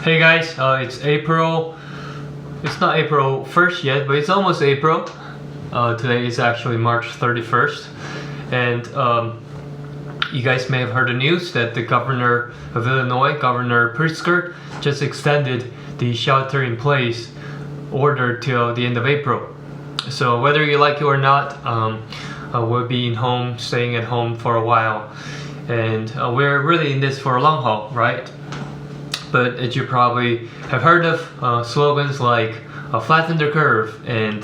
Hey guys, it's April. It's not April 1st yet, but it's almost April. Today is actually March 31st. And you guys may have heard the news that the governor of Illinois, Governor Pritzker, just extended the shelter-in-place order till the end of April. So whether you like it or not, we'll be staying at home for a while. And we're really in this for a long haul, right? But as you probably have heard of, slogans like flatten the curve and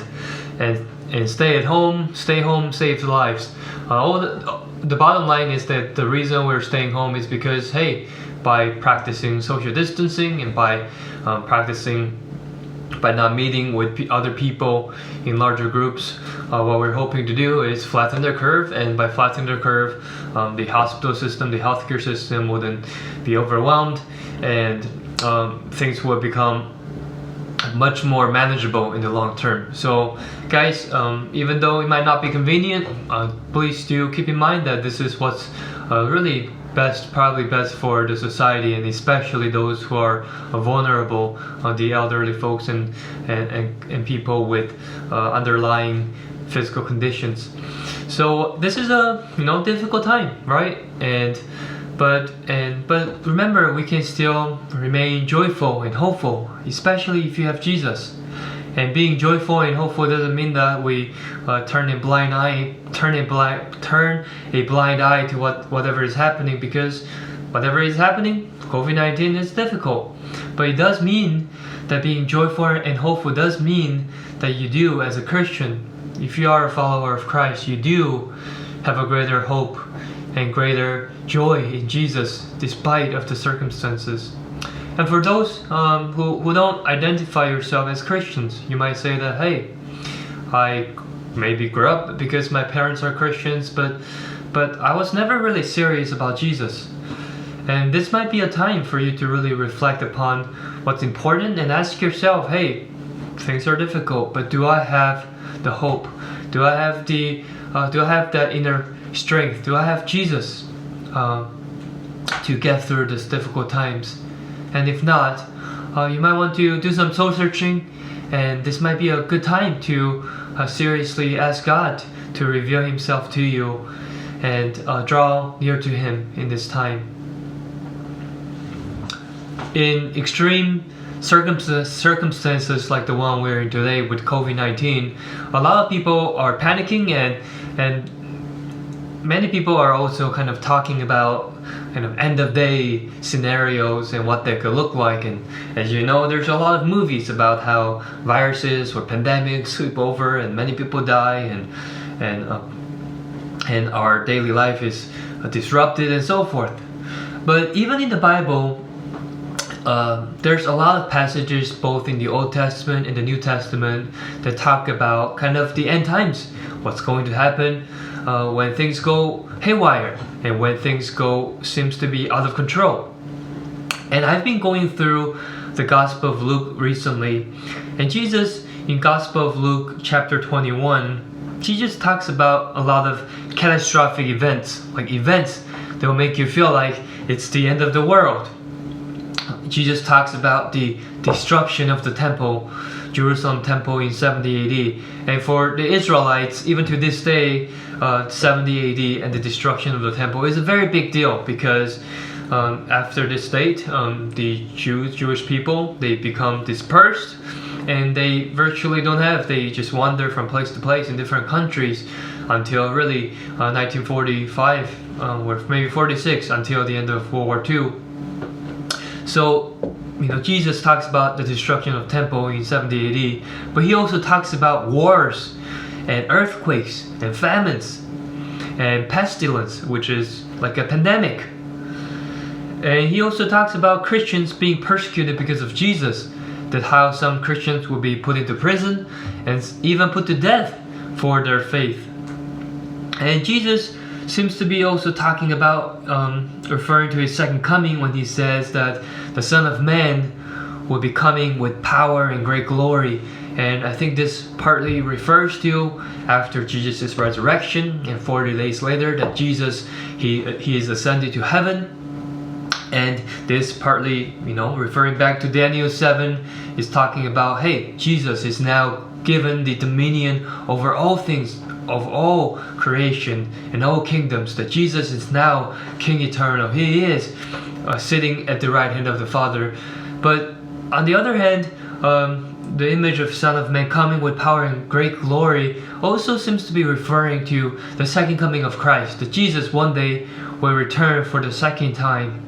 stay home saves lives. The bottom line is that the reason we're staying home is because, hey, by practicing social distancing and by not meeting with other people in larger groups, what we're hoping to do is flatten the curve, and by flattening the curve, the hospital system, the healthcare system wouldn't be overwhelmed, and things will become much more manageable in the long term. So guys, even though it might not be convenient, please do keep in mind that this is what's really probably best for the society, and especially those who are vulnerable, the elderly folks and people with underlying physical conditions. So this is a difficult time, right? But remember, we can still remain joyful and hopeful, especially if you have Jesus. And being joyful and hopeful doesn't mean that we turn a blind eye to whatever is happening, because whatever is happening, COVID-19 is difficult. But it does mean that being joyful and hopeful does mean that you do, as a Christian, if you are a follower of Christ, you do have a greater hope and greater joy in Jesus despite of the circumstances. And for those who don't identify yourself as Christians, you might say that, hey, I maybe grew up because my parents are Christians, but I was never really serious about Jesus. And this might be a time for you to really reflect upon what's important and ask yourself, hey, things are difficult, but do I have the hope? Do I have that inner strength? Do I have Jesus to get through these difficult times? And if not, you might want to do some soul searching, and this might be a good time to seriously ask God to reveal Himself to you and draw near to Him in this time. In extreme circumstances like the one we're in today with COVID-19, a lot of people are panicking, and many people are also kind of talking about end of day scenarios and what they could look like. And as you know, there's a lot of movies about how viruses or pandemics sweep over and many people die, and our daily life is disrupted and so forth. But even in the Bible, there's a lot of passages both in the Old Testament and the New Testament that talk about kind of the end times, what's going to happen when things go haywire and when things seems to be out of control. And I've been going through the Gospel of Luke recently, and Jesus in Gospel of Luke chapter 21, Jesus talks about a lot of catastrophic events, like events that will make you feel like it's the end of the world. Jesus talks about the destruction of the temple, Jerusalem temple in 70 AD. And for the Israelites, even to this day, 70 AD and the destruction of the temple is a very big deal, because after this date, the Jewish people, they become dispersed, and they virtually they just wander from place to place in different countries until really 1945 or maybe 46, until the end of World War II. So, Jesus talks about the destruction of the temple in 70 AD, but he also talks about wars and earthquakes and famines and pestilence, which is like a pandemic. And he also talks about Christians being persecuted because of Jesus, that how some Christians will be put into prison and even put to death for their faith. And Jesus seems to be also talking about, referring to his second coming, when he says that the Son of Man will be coming with power and great glory. And I think this partly refers to after Jesus' resurrection, and 40 days later that Jesus, he is ascended to heaven. And this partly, referring back to Daniel 7, is talking about, hey, Jesus is now given the dominion over all things, of all creation and all kingdoms, that Jesus is now King Eternal. He is sitting at the right hand of the Father. But on the other hand, the image of Son of Man coming with power and great glory also seems to be referring to the second coming of Christ, that Jesus one day will return for the second time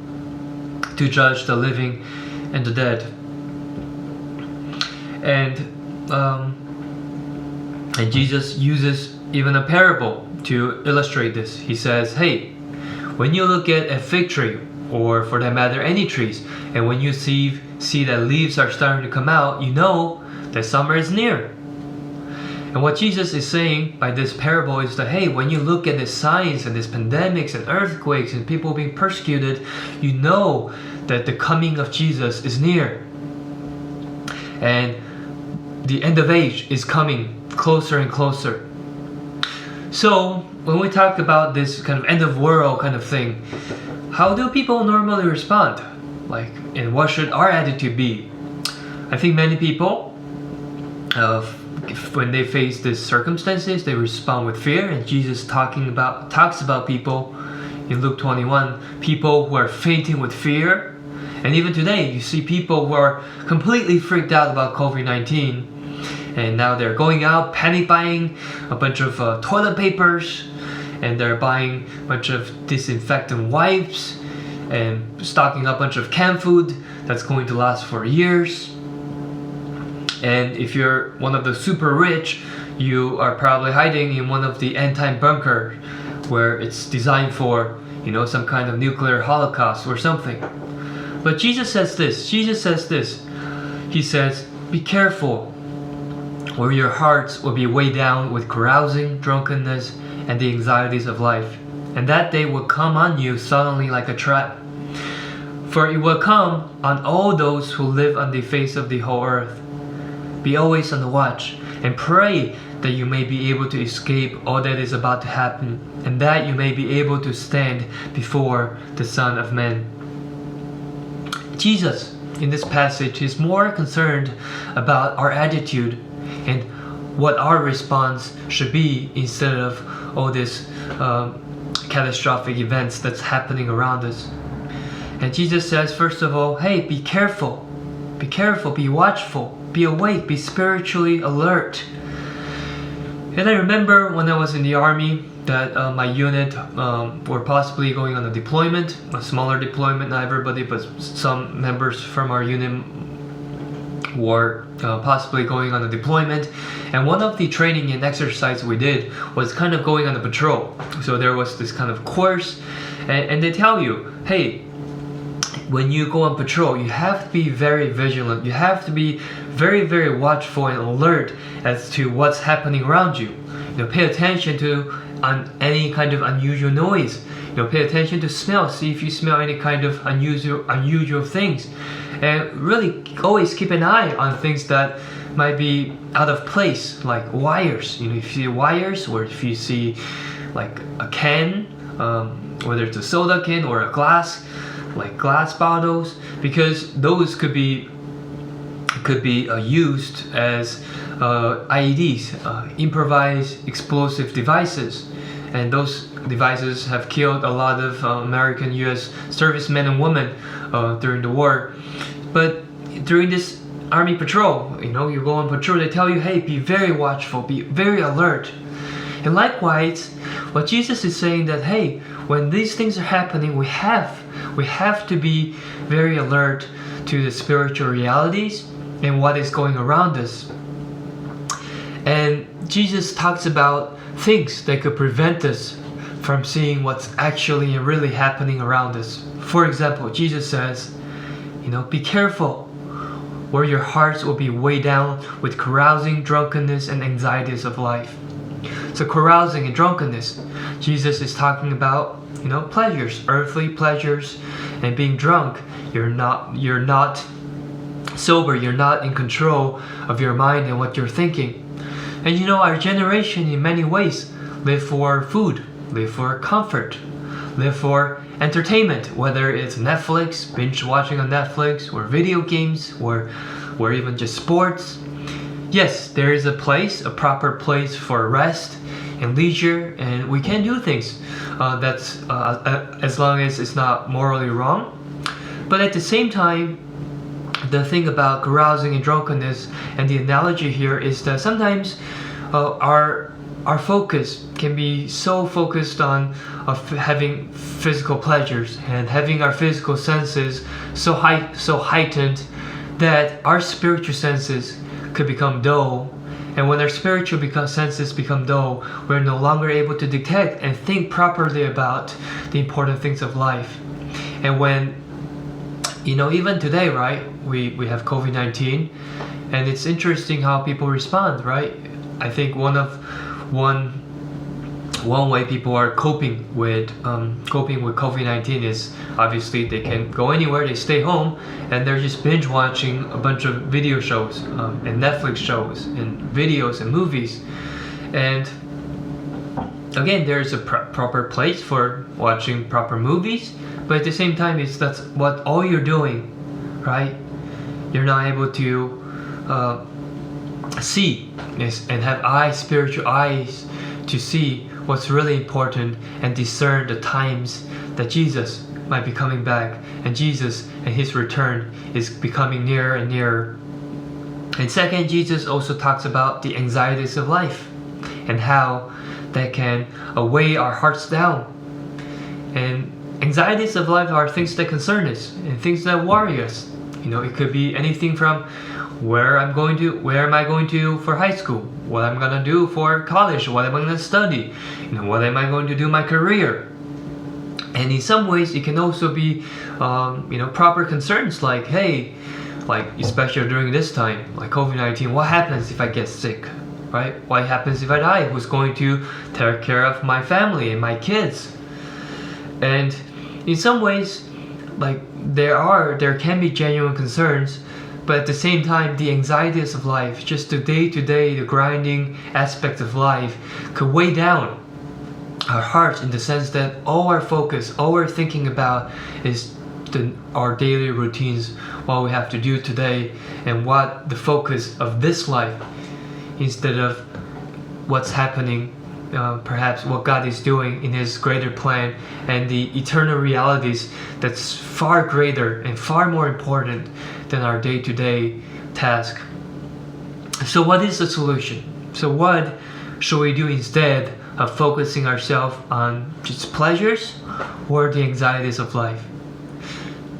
to judge the living and the dead. And Jesus uses even a parable to illustrate this. He says, hey, when you look at a fig tree, or for that matter any trees, and when you see that leaves are starting to come out, you know that summer is near. And what Jesus is saying by this parable is that, hey, when you look at the signs and these pandemics and earthquakes and people being persecuted, you know that the coming of Jesus is near. And the end of age is coming closer and closer. So when we talk about this kind of end of world kind of thing, how do people normally respond? And what should our attitude be? I think many people, when they face these circumstances, they respond with fear. And Jesus talks about people in Luke 21, people who are fainting with fear. And even today, you see people who are completely freaked out about COVID-19. And now they're going out, panic buying a bunch of toilet papers, and they're buying a bunch of disinfectant wipes, and stocking up a bunch of canned food that's going to last for years. And if you're one of the super rich, you are probably hiding in one of the end-time bunker where it's designed for, some kind of nuclear holocaust or something. But Jesus says this. He says, be careful, or your hearts will be weighed down with carousing, drunkenness, and the anxieties of life. And that day will come on you suddenly like a trap. For it will come on all those who live on the face of the whole earth. Be always on the watch, and pray that you may be able to escape all that is about to happen, and that you may be able to stand before the Son of Man. Jesus, in this passage, is more concerned about our attitude and what our response should be, instead of all this catastrophic events that's happening around us. And Jesus says, first of all, hey, be careful, be watchful, be awake, be spiritually alert. And I remember when I was in the army that my unit were possibly going on a deployment, a smaller deployment, not everybody, but some members from our unit were possibly going on a deployment. And one of the training and exercise we did was kind of going on a patrol. So there was this kind of course, and they tell you, hey, when you go on patrol, you have to be very vigilant. You have to be very, very watchful and alert as to what's happening around you. Pay attention to any kind of unusual noise. Pay attention to smell. See if you smell any kind of unusual things. And really always keep an eye on things that might be out of place, like wires. If you see wires, or if you see like a can, whether it's a soda can or a glass, like glass bottles, because those could be used as IEDs, improvised explosive devices, and those devices have killed a lot of American U.S. servicemen and women during the war. But during this army patrol, you go on patrol, they tell you, hey, be very watchful, be very alert. And likewise, what Jesus is saying that, hey, when these things are happening, we have to be very alert to the spiritual realities and what is going around us. And Jesus talks about things that could prevent us from seeing what's actually and really happening around us. For example, Jesus says, be careful, where your hearts will be weighed down with carousing, drunkenness, and anxieties of life. So carousing and drunkenness, Jesus is talking about, pleasures, earthly pleasures, and being drunk. You're not sober, you're not in control of your mind and what you're thinking. And our generation in many ways live for food, live for comfort, live for entertainment, whether it's Netflix, binge watching on Netflix, or video games, or even just sports. Yes, there is a proper place for rest and leisure, and we can do things that's as long as it's not morally wrong. But at the same time, the thing about carousing and drunkenness, and the analogy here is that sometimes our focus can be so focused on having physical pleasures and having our physical senses so heightened that our spiritual senses could become dull. And when our spiritual senses become dull, we're no longer able to detect and think properly about the important things of life. And when, even today, right, we have COVID-19, and it's interesting how people respond, right? I think one way people are coping with COVID-19 is obviously they can't go anywhere, they stay home, and they're just binge watching a bunch of video shows and Netflix shows and videos and movies. And again, there's a proper place for watching proper movies, but at the same time, that's what all you're doing, right? You're not able to see and have spiritual eyes to see what's really important and discern the times that Jesus might be coming back, and Jesus and his return is becoming nearer and nearer. And second, Jesus also talks about the anxieties of life and how that can weigh our hearts down. And anxieties of life are things that concern us and things that worry us. It could be anything from where am I going to for high school, what I'm gonna do for college, what am I gonna study, what am I going to do in my career. And in some ways it can also be proper concerns like, hey, especially during this time, like COVID-19, what happens if I get sick, right? What happens if I die? Who's going to take care of my family and my kids? And in some ways, there can be genuine concerns, but at the same time, the anxieties of life, just the day-to-day, the grinding aspects of life, could weigh down our hearts in the sense that all our focus, all we're thinking about is our daily routines, what we have to do today, and what the focus of this life, instead of what's happening, perhaps what God is doing in his greater plan and the eternal realities that's far greater and far more important than our day-to-day task. So what is the solution? So what should we do instead of focusing ourselves on just pleasures or the anxieties of life?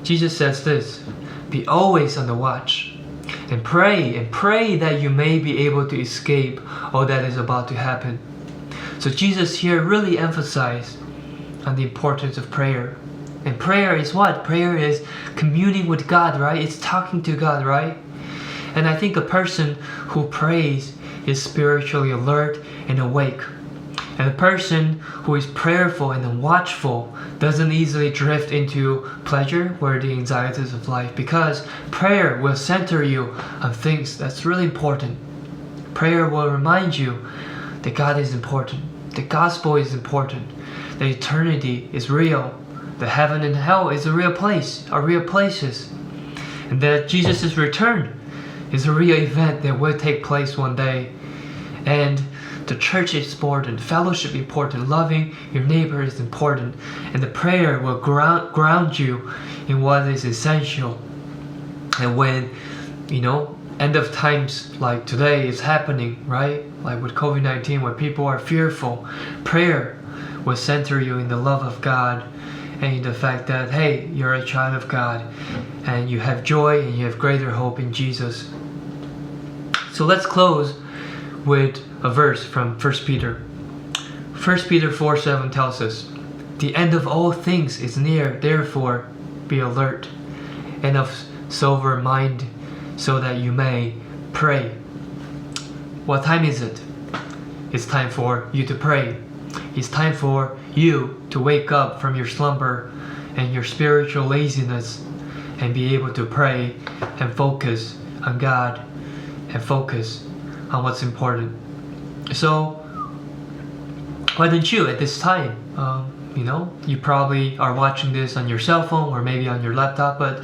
Jesus says this: be always on the watch and pray that you may be able to escape all that is about to happen. So Jesus here really emphasized on the importance of prayer. And prayer is what? Prayer is communing with God, right? It's talking to God, right? And I think a person who prays is spiritually alert and awake. And a person who is prayerful and watchful doesn't easily drift into pleasure or the anxieties of life, because prayer will center you on things that's really important. Prayer will remind you that God is important, the gospel is important, that eternity is real, that heaven and hell is a real place, are real places, and that Jesus' return is a real event that will take place one day. And the church is important, fellowship is important, loving your neighbor is important, and the prayer will ground you in what is essential. And when, end of times like today is happening, right? Like with COVID-19, where people are fearful, prayer will center you in the love of God and in the fact that, hey, you're a child of God and you have joy and you have greater hope in Jesus. So let's close with a verse from 1 Peter. 1 Peter 4:7 tells us, the end of all things is near, therefore be alert and of sober mind, so that you may pray. What time is it? It's time for you to pray. It's time for you to wake up from your slumber and your spiritual laziness and be able to pray and focus on God and focus on what's important. So why don't you at this time You probably are watching this on your cell phone or maybe on your laptop, but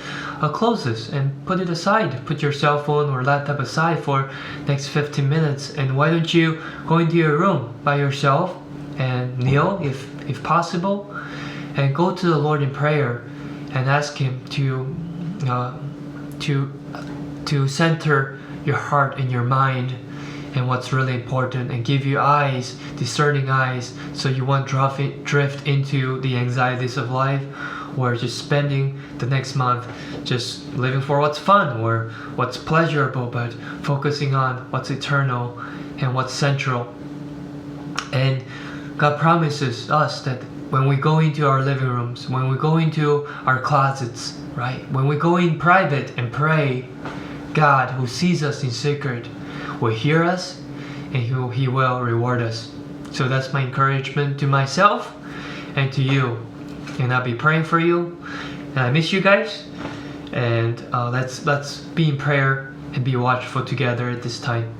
close this and put it aside. Put your cell phone or laptop aside for next 15 minutes. And why don't you go into your room by yourself and kneel if possible, and go to the Lord in prayer and ask Him to center your heart and your mind and what's really important, and give you eyes, discerning eyes, so you won't drift into the anxieties of life, or just spending the next month just living for what's fun or what's pleasurable, but focusing on what's eternal and what's central. And God promises us that when we go into our living rooms, when we go into our closets, right? When we go in private and pray, God, who sees us in secret, will hear us, and He will reward us. So that's my encouragement to myself and to you. And I'll be praying for you. And I miss you guys. And let's be in prayer and be watchful together at this time.